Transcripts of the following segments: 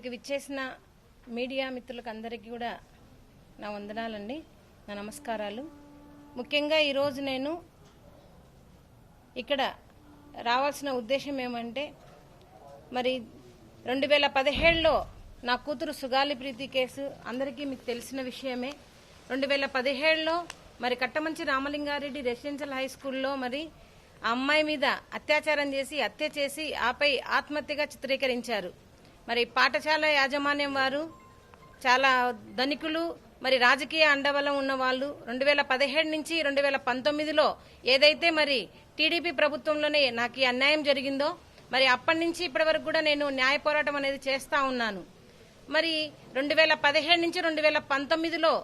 ఇక్కడికి విచ్చేసిన మీడియా మిత్రులకు అందరికీ కూడా నా వందనాలండి, నా నమస్కారాలు. ముఖ్యంగా ఈరోజు నేను ఇక్కడ రావాల్సిన ఉద్దేశం ఏమంటే, మరి 2017లో నా కూతురు సుగాలి ప్రీతి కేసు అందరికీ మీకు తెలిసిన విషయమే. 2017లో మరి కట్టమంచి రామలింగారెడ్డి రెసిడెన్షియల్ హై స్కూల్లో మరి ఆ అమ్మాయి మీద అత్యాచారం చేసి హత్య చేసి ఆపై ఆత్మహత్యగా చిత్రీకరించారు. మరి పాఠశాల యాజమాన్యం వారు చాలా ధనికులు, మరి రాజకీయ అండబలం ఉన్న వాళ్ళు 2017 నుంచి 2019లో ఏదైతే మరి టీడీపీ ప్రభుత్వంలోనే నాకు ఈ అన్యాయం జరిగిందో, మరి అప్పటి నుంచి ఇప్పటి వరకు కూడా నేను న్యాయ పోరాటం అనేది చేస్తా ఉన్నాను. మరి 2017 నుంచి 2019లో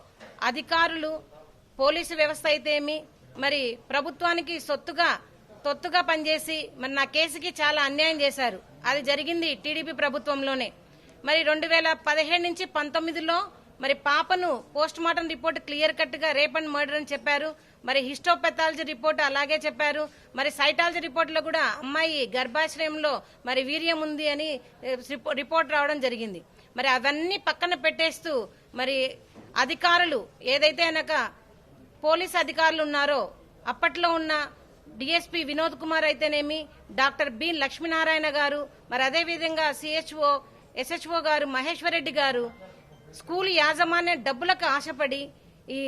అధికారులు, పోలీసు వ్యవస్థ అయితే ఏమి, మరి ప్రభుత్వానికి తొత్తుగా పనిచేసి మరి నా కేసుకి చాలా అన్యాయం చేశారు. అది జరిగింది టీడీపీ ప్రభుత్వంలోనే. మరి 2017 నుంచి 19లో మరి పాపను post mortem report clear cut గా రేప్ అండ్ మర్డర్ అని చెప్పారు. మరి హిస్టోపెథాలజీ రిపోర్ట్ అలాగే చెప్పారు. మరి సైటాలజీ రిపోర్ట్ లో కూడా అమ్మాయి గర్భాశయంలో మరి వీర్యం ఉంది అని రిపోర్ట్ రావడం జరిగింది. మరి అవన్నీ పక్కన పెట్టేస్తూ మరి అధికారులు ఏదైతే అనక పోలీస్ అధికారులు ఉన్నారో, అప్పట్లో ఉన్న డిఎస్పీ వినోద్ కుమార్ అయితేనేమి, డాక్టర్ బి లక్ష్మీనారాయణ గారు, మరి అదేవిధంగా సిహెచ్ఓ ఎస్హెచ్ఓ గారు మహేశ్వరరెడ్డి గారు స్కూల్ యాజమాన్య డబ్బులకు ఆశపడి ఈ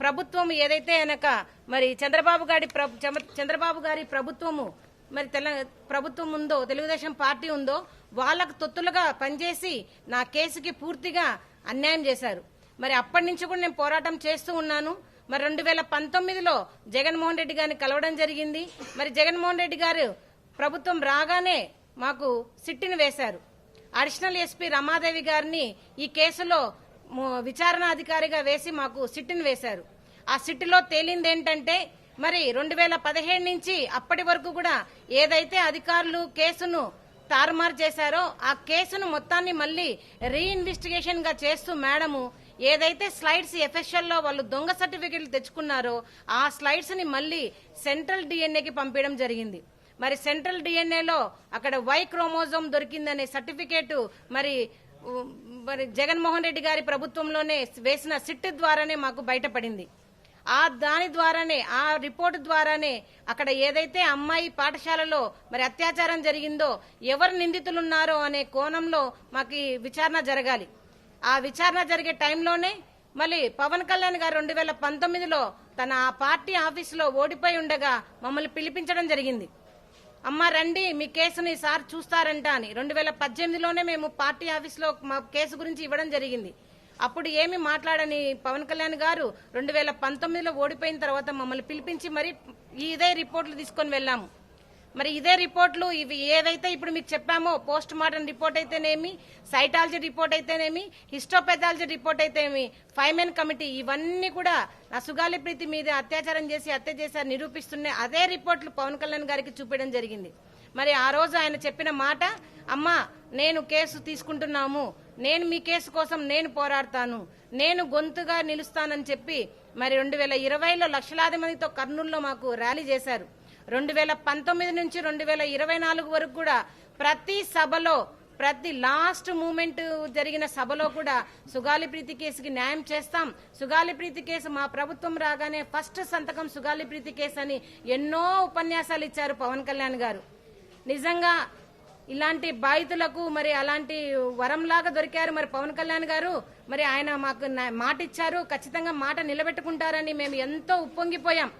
ప్రభుత్వం ఏదైతే అనక మరి చంద్రబాబు గారి ప్రభుత్వము మరి ప్రభుత్వం ఉందో, తెలుగుదేశం పార్టీ ఉందో, వాళ్లకు తొత్తులుగా పనిచేసి నా కేసుకి పూర్తిగా అన్యాయం చేశారు. మరి అప్పటి నుంచి కూడా నేను పోరాటం చేస్తూ ఉన్నాను. మరి 2019లో జగన్మోహన్ రెడ్డి గారిని కలవడం జరిగింది. మరి జగన్మోహన్ రెడ్డి గారు ప్రభుత్వం రాగానే మాకు సిట్టిని వేశారు. అడిషనల్ ఎస్పీ రమాదేవి గారిని ఈ కేసులో విచారణ అధికారిగా వేసి మాకు సిట్టిని వేశారు. ఆ సిట్టులో తేలింది ఏంటంటే, మరి 2017 నుంచి అప్పటి వరకు కూడా ఏదైతే అధికారులు కేసును తారుమారు చేశారో ఆ కేసును మొత్తాన్ని మళ్లీ రీఇన్వెస్టిగేషన్ గా చేస్తూ మేడము ఏదైతే స్లైడ్స్ ఎఫ్ఎస్ఎల్ లో వాళ్ళు దొంగ సర్టిఫికెట్లు తెచ్చుకున్నారో ఆ స్లైడ్స్ ని మళ్లీ సెంట్రల్ డిఎన్ఏకి పంపించడం జరిగింది. మరి సెంట్రల్ డిఎన్ఏలో అక్కడ వై క్రోమోజోమ్ దొరికిందనే సర్టిఫికేట్ మరి జగన్మోహన్ రెడ్డి గారి ప్రభుత్వంలోనే వేసిన సిట్ ద్వారానే మాకు బయటపడింది. దాని ద్వారానే, ఆ రిపోర్టు ద్వారానే అక్కడ ఏదైతే అమ్మాయి పాఠశాలలో మరి అత్యాచారం జరిగిందో ఎవరు నిందితులున్నారో అనే కోణంలో మాకు విచారణ జరగాలి. ఆ విచారణ జరిగే టైంలోనే మళ్ళీ పవన్ కళ్యాణ్ గారు 2019లో తన ఆ పార్టీ ఆఫీసులో ఓడిపోయి ఉండగా మమ్మల్ని పిలిపించడం జరిగింది. అమ్మ రండి, మీ కేసుని సార్ చూస్తారంట అని 2018లోనే మేము పార్టీ ఆఫీసులో మా కేసు గురించి ఇవ్వడం జరిగింది. అప్పుడు ఏమి మాట్లాడని పవన్ కళ్యాణ్ గారు 2019లో ఓడిపోయిన తర్వాత మమ్మల్ని పిలిపించి మరి ఇదే రిపోర్ట్లు తీసుకొని వెళ్ళాము. మరి ఇదే రిపోర్ట్లు ఇవి ఏవైతే ఇప్పుడు మీకు చెప్పామో, పోస్ట్ మార్టం రిపోర్ట్ అయితేనేమి, సైటాలజీ రిపోర్ట్ అయితేనేమి, హిస్టోపెథాలజీ రిపోర్ట్ అయితేనేమి, 5 మెన్ కమిటీ, ఇవన్నీ కూడా నా సుగాలి ప్రీతి మీద అత్యాచారం చేసి హత్య చేశారు నిరూపిస్తున్న అదే రిపోర్ట్లు పవన్ కళ్యాణ్ గారికి చూపించడం జరిగింది. మరి ఆ రోజు ఆయన చెప్పిన మాట, అమ్మా నేను కేసు తీసుకుంటున్నాము, నేను మీ కేసు కోసం నేను పోరాడతాను, నేను గొంతుగా నిలుస్తానని చెప్పి మరి 2020లో లక్షలాది మందితో కర్నూలులో మాకు ర్యాలీ చేశారు. 2019 నుంచి 2024 వరకు కూడా ప్రతి సభలో, ప్రతి లాస్ట్ మూమెంట్ జరిగిన సభలో కూడా సుగాలి ప్రీతి కేసుకి న్యాయం చేస్తాం, సుగాలి ప్రీతి కేసు మా ప్రభుత్వం రాగానే ఫస్ట్ సంతకం సుగాలి ప్రీతి కేసు అని ఎన్నో ఉపన్యాసాలు ఇచ్చారు పవన్ కళ్యాణ్ గారు. నిజంగా ఇలాంటి బాధితులకు మరి అలాంటి వరంలాగా దొరికారు మరి పవన్ కళ్యాణ్ గారు. మరి ఆయన మాకు మాట ఇచ్చారు, ఖచ్చితంగా మాట నిలబెట్టుకుంటారని మేము ఎంతో ఉప్పొంగిపోయాం.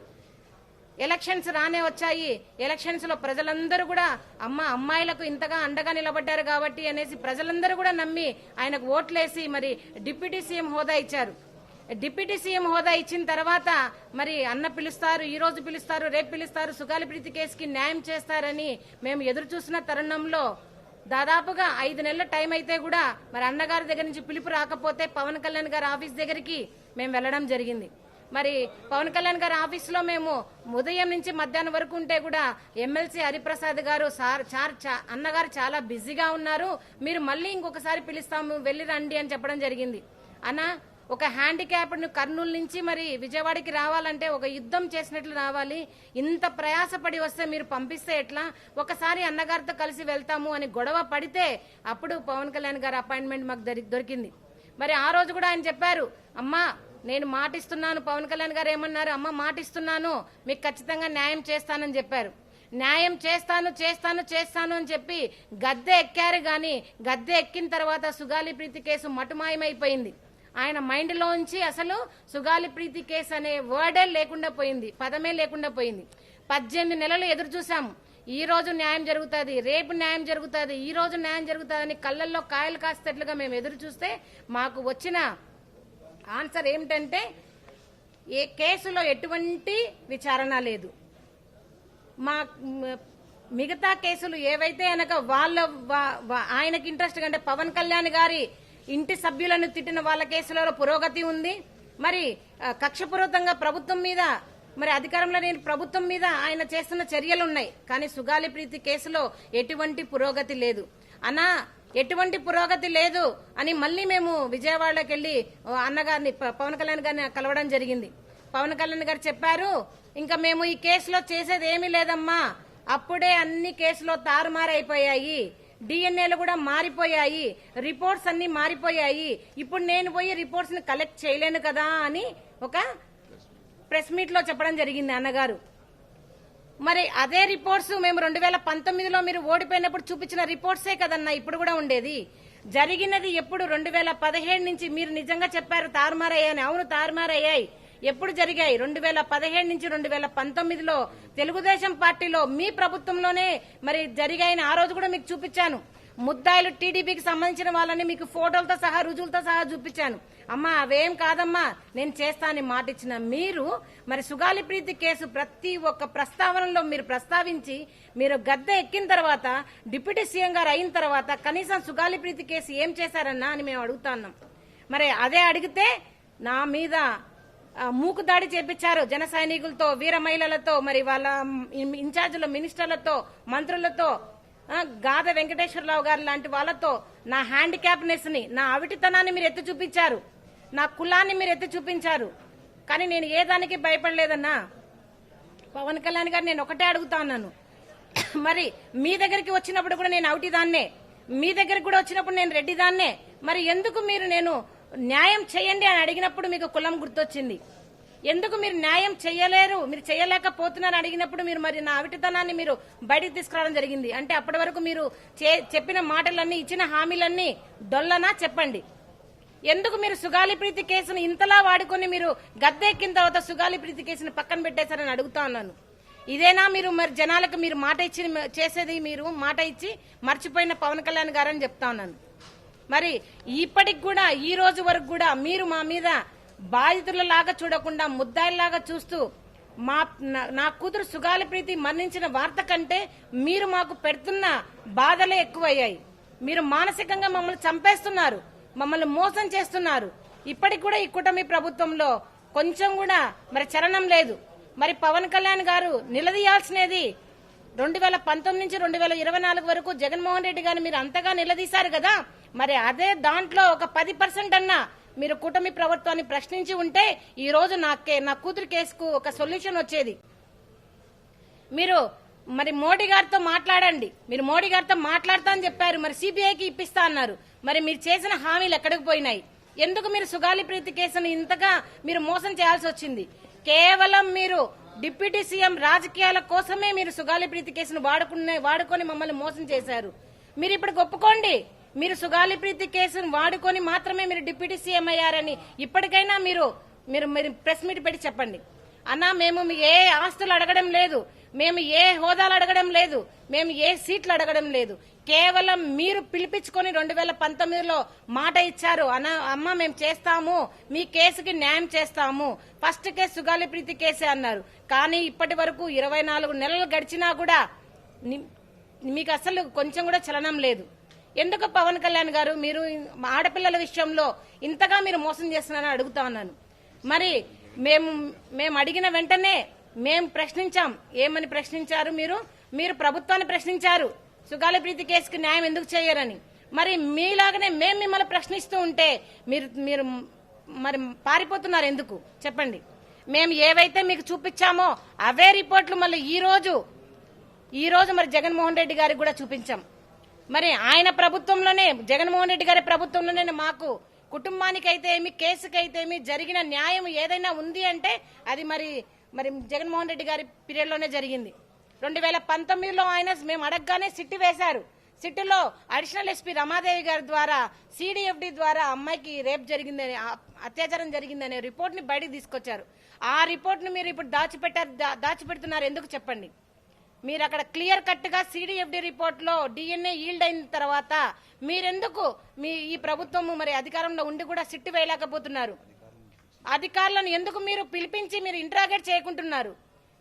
ఎలక్షన్స్ రానే వచ్చాయి. ఎలక్షన్స్ లో ప్రజలందరూ కూడా అమ్మాయిలకు ఇంతగా అండగా నిలబడ్డారు కాబట్టి అనేసి ప్రజలందరూ కూడా నమ్మి ఆయనకు ఓట్లేసి మరి డిప్యూటీ సీఎం హోదా ఇచ్చారు. డిప్యూటీ సీఎం హోదా ఇచ్చిన తర్వాత మరి అన్న పిలుస్తారు, ఈ రోజు పిలుస్తారు, రేపు పిలుస్తారు, సుగాలి ప్రీతి కేసుకి న్యాయం చేస్తారని మేము ఎదురు చూసిన తరుణంలో దాదాపుగా 5 నెలల టైం అయితే కూడా మరి అన్నగారి దగ్గర నుంచి పిలుపు రాకపోతే పవన్ కళ్యాణ్ గారి ఆఫీస్ దగ్గరికి మేము వెళ్లడం జరిగింది. మరి పవన్ కళ్యాణ్ గారి ఆఫీసులో మేము ఉదయం నుంచి మధ్యాహ్నం వరకు ఉంటే కూడా ఎమ్మెల్సీ హరిప్రసాద్ గారు, అన్నగారు చాలా బిజీగా ఉన్నారు, మీరు మళ్ళీ ఇంకొకసారి పిలుస్తాము, వెళ్ళి రండి అని చెప్పడం జరిగింది. అన్న ఒక హ్యాండిక్యాప్డ్ కర్నూలు నుంచి మరి విజయవాడకి రావాలంటే ఒక యుద్ధం చేసినట్లు రావాలి. ఇంత ప్రయాసపడి వస్తే మీరు పంపిస్తే ఎట్లా? ఒకసారి అన్నగారితో కలిసి వెళ్తాము అని గొడవ పడితే అప్పుడు పవన్ కళ్యాణ్ గారి అపాయింట్మెంట్ మాకు దొరికింది. మరి ఆ రోజు కూడా ఆయన చెప్పారు, అమ్మా నేను మాటిస్తున్నాను. పవన్ కళ్యాణ్ గారు ఏమన్నారు, అమ్మ మాటిస్తున్నాను, మీకు ఖచ్చితంగా న్యాయం చేస్తానని చెప్పారు. న్యాయం చేస్తాను అని చెప్పి గద్దె ఎక్కారు. గాని గద్దె ఎక్కిన తర్వాత సుగాలి ప్రీతి కేసు మటుమాయమైపోయింది. ఆయన మైండ్లోంచి అసలు సుగాలి ప్రీతి కేసు అనే వర్డే లేకుండా పోయింది, పదమే లేకుండా పోయింది. 18 నెలలు ఎదురు చూసాము. ఈ రోజు న్యాయం జరుగుతుంది, రేపు న్యాయం జరుగుతుంది, ఈ రోజు న్యాయం జరుగుతుందని కళ్ళల్లో కాయలు కాసేటట్లుగా మేము ఎదురు చూస్తే మాకు వచ్చిన ఆన్సర్ ఏమిటంటే ఏ కేసులో ఎటువంటి విచారణ లేదు. మా మిగతా కేసులు ఏవైతే అనక ఆయనకి ఇంట్రెస్ట్ అంటే పవన్ కళ్యాణ్ గారి ఇంటి సభ్యులను తిట్టిన వాళ్ళ కేసులలో పురోగతి ఉంది. మరి కక్షపూరితంగా ప్రభుత్వం మీద మరి అధికారంలో లేని ప్రభుత్వం మీద ఆయన చేస్తున్న చర్యలు ఉన్నాయి. కానీ సుగాలి ప్రీతి కేసులో ఎటువంటి పురోగతి లేదు. అన్నా ఎటువంటి పురోగతి లేదు అని మళ్ళీ మేము విజయవాడలోకి వెళ్లి అన్నగారిని పవన్ కళ్యాణ్ గారిని కలవడం జరిగింది. పవన్ కళ్యాణ్ గారు చెప్పారు, ఇంకా మేము ఈ కేసులో చేసేది ఏమీ లేదమ్మా, అప్పుడే అన్ని కేసులో తారుమారైపోయాయి, డిఎన్ఏలు కూడా మారిపోయాయి, రిపోర్ట్స్ అన్ని మారిపోయాయి, ఇప్పుడు నేను పోయి రిపోర్ట్స్ ని కలెక్ట్ చేయలేను కదా అని ఒక ప్రెస్ మీట్ లో చెప్పడం జరిగింది అన్నగారు. మరి అదే రిపోర్ట్స్ మేము 2019లో మీరు ఓడిపోయినప్పుడు చూపించిన రిపోర్ట్సే కదన్నా ఇప్పుడు కూడా ఉండేది. జరిగినది ఎప్పుడు 2017 నుంచి మీరు నిజంగా చెప్పారు తారుమారయ్యాయని. అవును తారుమారయ్యాయి. ఎప్పుడు జరిగాయి? 2017 నుంచి 2019లో తెలుగుదేశం పార్టీలో మీ ప్రభుత్వంలోనే మరి జరిగాయని ఆ రోజు కూడా మీకు చూపించాను. ముద్దాయిలు టీడీపీకి సంబంధించిన వాళ్ళని మీకు ఫోటోలతో సహా రుజువులతో సహా చూపించాను. అమ్మా అవేం కాదమ్మా నేను చేస్తానని మాట ఇచ్చిన మీరు మరి సుగాలి ప్రీతి కేసు ప్రతి ఒక్క ప్రస్తావనలో మీరు ప్రస్తావించి మీరు గద్దె ఎక్కిన తర్వాత డిప్యూటీ సీఎం గారు అయిన తర్వాత కనీసం సుగాలి ప్రీతి కేసు ఏం చేశారన్నా అని మేము అడుగుతున్నాం. మరి అదే అడిగితే నా మీద మూకు దాడి చేపించారు జన సైనికులతో, వీర మహిళలతో, మరి వాళ్ళ ఇన్ఛార్జీల మినిస్టర్లతో, మంత్రులతో, గాద వెంకటేశ్వరరావు గారు లాంటి వాళ్ళతో నా హ్యాండిక్యాప్నెస్ ని, నా అవిటితనాన్ని మీరు ఎత్తి చూపించారు, నా కులాన్ని మీరు ఎత్తి చూపించారు. కానీ నేను ఏ దానికి భయపడలేదన్నా. పవన్ కళ్యాణ్ గారు నేను ఒకటే అడుగుతా ఉన్నాను, మరి మీ దగ్గరికి వచ్చినప్పుడు కూడా నేను అవిటిదాన్నే, మీ దగ్గరికి కూడా వచ్చినప్పుడు నేను రెడ్డిదాన్నే, మరి ఎందుకు మీరు నేను న్యాయం చేయండి అని అడిగినప్పుడు మీకు కులం గుర్తొచ్చింది? ఎందుకు మీరు న్యాయం చేయలేరు, మీరు చేయలేకపోతున్నారు అడిగినప్పుడు మీరు మరి నా అవిటితనాన్ని మీరు బయటికి తీసుకురావడం జరిగింది. అంటే అప్పటి వరకు మీరు చెప్పిన మాటలన్నీ, ఇచ్చిన హామీలన్నీ దొల్లనా చెప్పండి. ఎందుకు మీరు సుగాలి ప్రీతి కేసును ఇంతలా వాడుకొని మీరు గద్దెక్కిన తర్వాత సుగాలి ప్రీతి కేసును పక్కన పెట్టేశారని అడుగుతా ఉన్నాను. ఇదేనా మీరు మరి జనాలకు మీరు మాట ఇచ్చి చేసేది? మీరు మాట ఇచ్చి మర్చిపోయిన పవన్ కళ్యాణ్ గారని చెప్తా ఉన్నాను. మరి ఇప్పటికి కూడా ఈ రోజు వరకు కూడా మీరు మా మీద బాధితులలాగా చూడకుండా ముద్దాయిల్లాగా చూస్తూ నా కూతురు సుగాలి ప్రీతి మరణించిన వార్త కంటే మీరు మాకు పెడుతున్న బాధలే ఎక్కువయ్యాయి. మీరు మానసికంగా మమ్మల్ని చంపేస్తున్నారు, మమ్మల్ని మోసం చేస్తున్నారు. ఇప్పటికి కూడా ఈ కూటమి ప్రభుత్వంలో కొంచెం కూడా మరి చలనం లేదు. మరి పవన్ కళ్యాణ్ గారు నిలదీయాల్సినది 2019 నుంచి 2024 వరకు జగన్మోహన్ రెడ్డి గారిని మీరు అంతగా నిలదీశారు కదా, మరి అదే దాంట్లో ఒక 10% అన్నా మీరు కూటమి ప్రభుత్వాన్ని ప్రశ్నించి ఉంటే ఈ రోజు నా కూతురు కేసుకు ఒక సొల్యూషన్ వచ్చేది. మీరు మరి మోడీ గారితో మాట్లాడండి, మీరు మోడీ గారితో మాట్లాడతా అని చెప్పారు, మరి సిబిఐకి ఇప్పిస్తా అన్నారు. మరి మీరు చేసిన హామీలు ఎక్కడికి పోయినాయి? ఎందుకు మీరు సుగాలి ప్రీతి కేసును ఇంతగా మీరు మోసం చేయాల్సి వచ్చింది? కేవలం మీరు డిప్యూటీ సీఎం రాజకీయాల కోసమే మీరు సుగాలి ప్రీతి కేసును వాడుకొని మమ్మల్ని మోసం చేశారు. మీరు ఇప్పుడు ఒప్పుకోండి, మీరు సుగాలి ప్రీతి కేసును వాడుకొని మాత్రమే మీరు డిప్యూటీ సీఎం అయ్యారని ఇప్పటికైనా మీరు ప్రెస్ మీట్ పెట్టి చెప్పండి. అన్నా మేము ఏ ఆస్తులు అడగడం లేదు, మేము ఏ హోదాలు అడగడం లేదు, మేము ఏ సీట్లు అడగడం లేదు. కేవలం మీరు పిలిపించుకొని 2019లో మాట ఇచ్చారు, అమ్మ మేము చేస్తాము, మీ కేసుకి న్యాయం చేస్తాము, ఫస్ట్ కేసు సుగాలి ప్రీతి కేసే అన్నారు. కానీ ఇప్పటి వరకు 24 నెలలు గడిచినా కూడా మీకు అసలు కొంచెం కూడా చలనం లేదు. ఎందుకు పవన్ కళ్యాణ్ గారు మీరు ఆడపిల్లల విషయంలో ఇంతగా మీరు మోసం చేస్తున్నారని అడుగుతా ఉన్నాను. మరి మేము అడిగిన వెంటనే మేము ప్రశ్నించాం. ఏమని ప్రశ్నించారు? మీరు ప్రభుత్వాన్ని ప్రశ్నించారు, సుగాలి ప్రీతి కేసుకి న్యాయం ఎందుకు చేయరని. మరి మీలాగనే మేము మిమ్మల్ని ప్రశ్నిస్తూ ఉంటే మీరు మరి పారిపోతున్నారు ఎందుకు చెప్పండి? మేము ఏవైతే మీకు చూపించామో అవే రిపోర్ట్లు మళ్ళీ ఈ రోజు మరి జగన్మోహన్ రెడ్డి గారికి కూడా చూపించాం. మరి ఆయన ప్రభుత్వంలోనే, జగన్మోహన్ రెడ్డి గారి ప్రభుత్వంలోనే మాకు కుటుంబానికైతే ఏమి, కేసుకైతే ఏమి జరిగిన న్యాయం ఏదైనా ఉంది అంటే అది మరి జగన్మోహన్ రెడ్డి గారి పీరియడ్లోనే జరిగింది. 2019లో ఆయన మేము అడగగానే సిట్టు వేశారు. సిట్టులో అడిషనల్ ఎస్పీ రమాదేవి గారి ద్వారా సిడిఎఫ్డి ద్వారా అమ్మాయికి రేప్ జరిగిందని, అత్యాచారం జరిగిందనే రిపోర్ట్ ని బయటకు తీసుకొచ్చారు. ఆ రిపోర్ట్ ని మీరు ఇప్పుడు దాచిపెడుతున్నారు ఎందుకు చెప్పండి? మీరు అక్కడ క్లియర్ కట్ గా సిడిఎఫ్డి రిపోర్ట్ లో డిఎన్ఏ ఈల్డ్ అయిన తర్వాత మీరెందుకు ఈ ప్రభుత్వం మరి అధికారంలో ఉండి కూడా సిట్టు వేయలేకపోతున్నారు? అధికారులను ఎందుకు మీరు పిలిపించి మీరు ఇంట్రాగేట్ చేయకుంటున్నారు?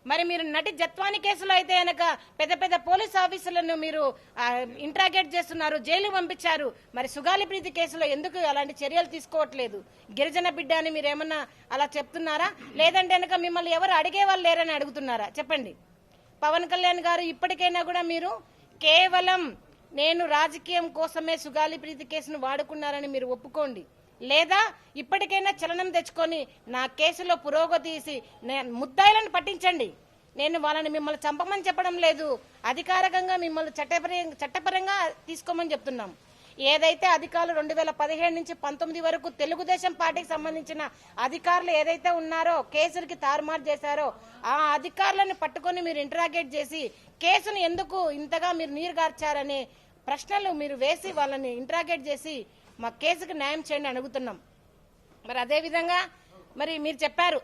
మరి మీరు నటి జత్వాని కేసులో అయితే కనుక పెద్ద పెద్ద పోలీస్ ఆఫీసర్లను మీరు ఇంట్రాగేట్ చేస్తున్నారు, జైలు పంపించారు. మరి సుగాలి ప్రీతి కేసులో ఎందుకు అలాంటి చర్యలు తీసుకోవట్లేదు? గిరిజన బిడ్డ అని మీరు ఏమన్నా అలా చెప్తున్నారా? లేదంటే కనుక మిమ్మల్ని ఎవరు అడిగే వాళ్ళు లేరని అడుగుతున్నారా? చెప్పండి. పవన్ కళ్యాణ్ గారు ఇప్పటికైనా కూడా మీరు కేవలం నేను రాజకీయం కోసమే సుగాలి ప్రీతి కేసును వాడుకున్నారని మీరు ఒప్పుకోండి. లేదా ఇప్పటికైనా చలనం తెచ్చుకొని నా కేసులో పురోగతి ముద్దాయిలను పట్టించండి. నేను వాళ్ళని మిమ్మల్ని చంపమని చెప్పడం లేదు, అధికారికంగా మిమ్మల్ని చట్టపరంగా తీసుకోమని చెప్తున్నాం. ఏదైతే అధికారులు 2017 నుంచి 19 వరకు తెలుగుదేశం పార్టీకి సంబంధించిన అధికారులు ఏదైతే ఉన్నారో కేసులకి తారుమారు చేశారో ఆ అధికారులను పట్టుకొని మీరు ఇంటరాగేట్ చేసి కేసును ఎందుకు ఇంతగా మీరు నీరుగార్చారనే ప్రశ్నలు మీరు వేసి వాళ్ళని ఇంటరాగేట్ చేసి మా కేసుకు న్యాయం చేయండి అడుగుతున్నాం. మరి అదేవిధంగా మరి మీరు చెప్పారు,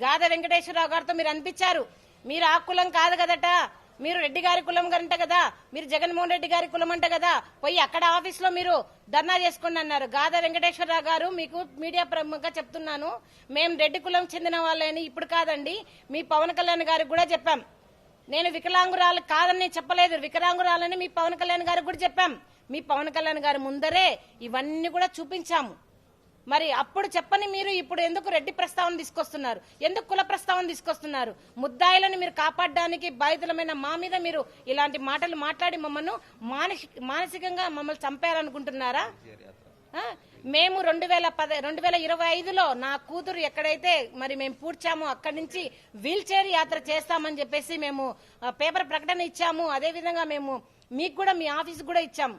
గాద వెంకటేశ్వరరావు గారితో మీరు అనిపించారు మీరు ఆ కులం కాదు కదట, మీరు రెడ్డి గారి కులం గంట కదా, మీరు జగన్మోహన్ రెడ్డి గారి కులం అంట కదా, పోయి అక్కడ ఆఫీస్లో మీరు ధర్నా చేసుకోండి అన్నారు. గాద వెంకటేశ్వరరావు గారు, మీకు మీడియా ప్రముఖంగా చెప్తున్నాను, మేము రెడ్డి కులం చెందిన వాళ్ళని ఇప్పుడు కాదండి, మీ పవన్ కళ్యాణ్ గారికి కూడా చెప్పాం. నేను వికలాంగురాలు కాదని చెప్పలేదు, వికలాంగురాలని మీ పవన్ కళ్యాణ్ గారికి కూడా చెప్పాం. మీ పవన్ కళ్యాణ్ గారి ముందరే ఇవన్నీ కూడా చూపించాము. మరి అప్పుడు చెప్పని మీరు ఇప్పుడు ఎందుకు రెడ్డి ప్రస్తావన తీసుకొస్తున్నారు? ఎందుకు కుల ప్రస్తావన తీసుకొస్తున్నారు? ముద్దాయిలను మీరు కాపాడడానికి బాధితులమైన మా మీద మీరు ఇలాంటి మాటలు మాట్లాడి మమ్మల్ని మానసికంగా మమ్మల్ని చంపారనుకుంటున్నారా? మేము 2025లో నా కూతురు ఎక్కడైతే మరి మేము పూడ్చామో అక్కడి నుంచి వీల్ చైర్ యాత్ర చేస్తామని చెప్పేసి మేము పేపర్ ప్రకటన ఇచ్చాము. అదేవిధంగా మేము మీకు కూడా మీ ఆఫీస్ కూడా ఇచ్చాము.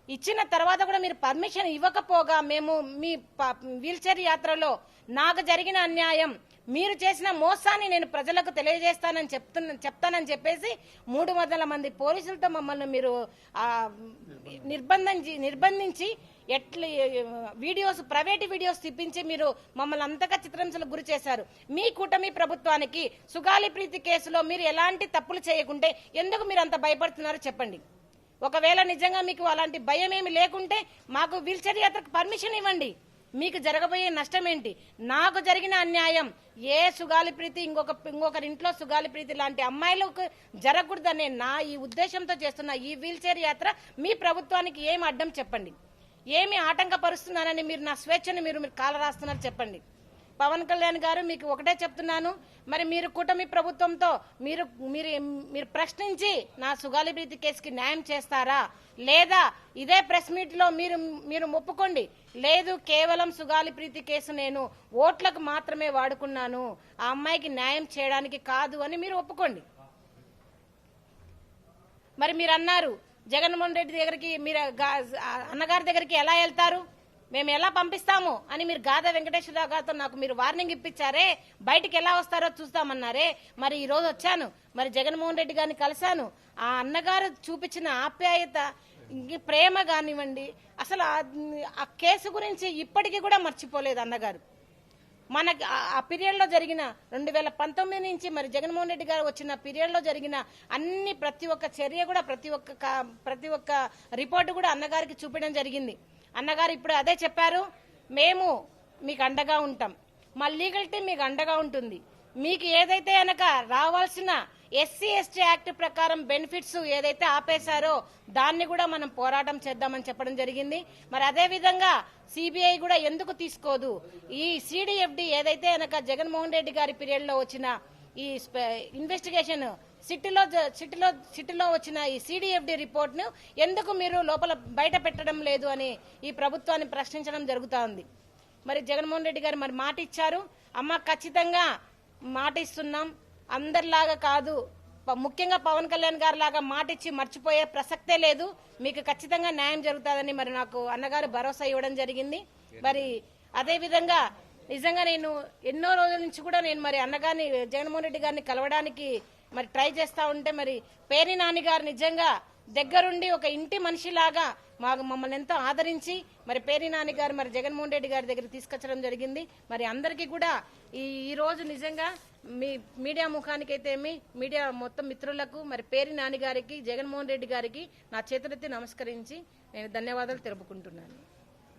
ఇచ్చిన తర్వాత కూడా మీరు పర్మిషన్ ఇవ్వకపోగా మేము మీ వీల్ చైర్ యాత్రలో నాకు జరిగిన అన్యాయం, మీరు చేసిన మోసాన్ని నేను ప్రజలకు తెలియజేస్తానని చెప్తానని చెప్పేసి 300 మంది పోలీసులతో మమ్మల్ని మీరు నిర్బంధించి ప్రైవేట్ వీడియోస్ తిప్పించి మీరు మమ్మల్ని అంతగా చిత్రహింసలకు గురి చేశారు. మీ కూటమి ప్రభుత్వానికి సుగాలి ప్రీతి కేసులో మీరు ఎలాంటి తప్పులు చేయకుంటే ఎందుకు మీరు అంత భయపడుతున్నారో చెప్పండి. ఒకవేళ నిజంగా మీకు అలాంటి భయం ఏమి లేకుంటే మాకు వీల్ చైర్ యాత్రకు పర్మిషన్ ఇవ్వండి. మీకు జరగబోయే నష్టం ఏంటి? నాకు జరిగిన అన్యాయం ఏ సుగాలి ప్రీతి ఇంకొకరింట్లో సుగాలి ప్రీతి లాంటి అమ్మాయిలకు జరగకూడదనే నా ఈ ఉద్దేశంతో చేస్తున్న ఈ వీల్ చైర్ యాత్ర మీ ప్రభుత్వానికి ఏమి అడ్డం చెప్పండి, ఏమి ఆటంకపరుస్తున్నారని మీరు నా స్వేచ్ఛను మీరు కాలరాస్తున్నారు చెప్పండి. పవన్ కళ్యాణ్ గారు మీకు ఒకటే చెప్తున్నాను, మరి మీరు కూటమి ప్రభుత్వంతో మీరు ప్రశ్నించి నా సుగాలి ప్రీతి కేసుకి న్యాయం చేస్తారా? లేదా ఇదే ప్రెస్ మీట్ లో మీరు ఒప్పుకోండి, లేదు కేవలం సుగాలి ప్రీతి కేసు నేను ఓట్లకు మాత్రమే వాడుకున్నాను, ఆ అమ్మాయికి న్యాయం చేయడానికి కాదు అని మీరు ఒప్పుకోండి. మరి మీరు అన్నారు జగన్మోహన్ రెడ్డి దగ్గరికి మీరు అన్నగారి దగ్గరికి ఎలా వెళ్తారు, మేము ఎలా పంపిస్తాము అని మీరు గాద వెంకటేశ్వరరావు గారితో నాకు మీరు వార్నింగ్ ఇప్పించారే, బయటికి ఎలా వస్తారో చూస్తామన్నారే. మరి ఈ రోజు వచ్చాను, మరి జగన్మోహన్ రెడ్డి గారిని కలిశాను. ఆ అన్నగారు చూపించిన ఆప్యాయత, ప్రేమ కానివ్వండి, అసలు ఆ కేసు గురించి ఇప్పటికీ కూడా మర్చిపోలేదు అన్నగారు. మనకి ఆ పీరియడ్లో జరిగిన 2019 నుంచి మరి జగన్మోహన్ రెడ్డి గారు వచ్చిన పీరియడ్లో జరిగిన ప్రతి ఒక్క చర్య కూడా ప్రతి ఒక్క రిపోర్టు కూడా అన్నగారికి చూపించడం జరిగింది. అన్నగారు ఇప్పుడు అదే చెప్పారు, మేము మీకు అండగా ఉంటాం, మా లీగల్ టీం మీకు అండగా ఉంటుంది, మీకు ఏదైతే కనుక రావాల్సిన SC/ST యాక్ట్ ప్రకారం బెనిఫిట్స్ ఏదైతే ఆపేశారో దాన్ని కూడా మనం పోరాటం చేద్దామని చెప్పడం జరిగింది. మరి అదే విధంగా సిబిఐ కూడా ఎందుకు తీసుకోదు, ఈ సిడిఎఫ్డి ఏదైతే కనుక జగన్మోహన్ రెడ్డి గారి పీరియడ్ లో వచ్చిన ఈ ఇన్వెస్టిగేషన్ సిటీలో వచ్చిన ఈ సిడిఎఫ్డి రిపోర్ట్ ను ఎందుకు మీరు లోపల బయట పెట్టడం లేదు అని ఈ ప్రభుత్వాన్ని ప్రశ్నించడం జరుగుతా ఉంది. మరి జగన్మోహన్ రెడ్డి గారు మరి మాట ఇచ్చారు. అమ్మ ఖచ్చితంగా మాట ఇస్తున్నాం, అందరిలాగా కాదు, ముఖ్యంగా పవన్ కళ్యాణ్ గారి లాగా మాట ఇచ్చి మర్చిపోయే ప్రసక్తే లేదు, మీకు ఖచ్చితంగా న్యాయం జరుగుతుందని మరి నాకు అన్నగారు భరోసా ఇవ్వడం జరిగింది. మరి అదేవిధంగా నిజంగా నేను ఎన్నో రోజుల నుంచి కూడా నేను మరి అన్నగారిని జగన్మోహన్ రెడ్డి గారిని కలవడానికి మరి ట్రై చేస్తా ఉంటే మరి పేర్ని నాని గారు నిజంగా దగ్గరుండి ఒక ఇంటి మనిషిలాగా మమ్మల్ని ఎంతో ఆదరించి మరి పేర్ని నాని గారు మరి జగన్మోహన్ రెడ్డి గారి దగ్గర తీసుకొచ్చడం జరిగింది. మరి అందరికీ కూడా ఈ రోజు నిజంగా మీ మీడియా ముఖానికైతే మీడియా మొత్తం మిత్రులకు మరి పేర్ని నాని గారికి జగన్మోహన్ రెడ్డి గారికి నా చేతులెత్తి నమస్కరించి నేను ధన్యవాదాలు తెలుపుకుంటున్నాను.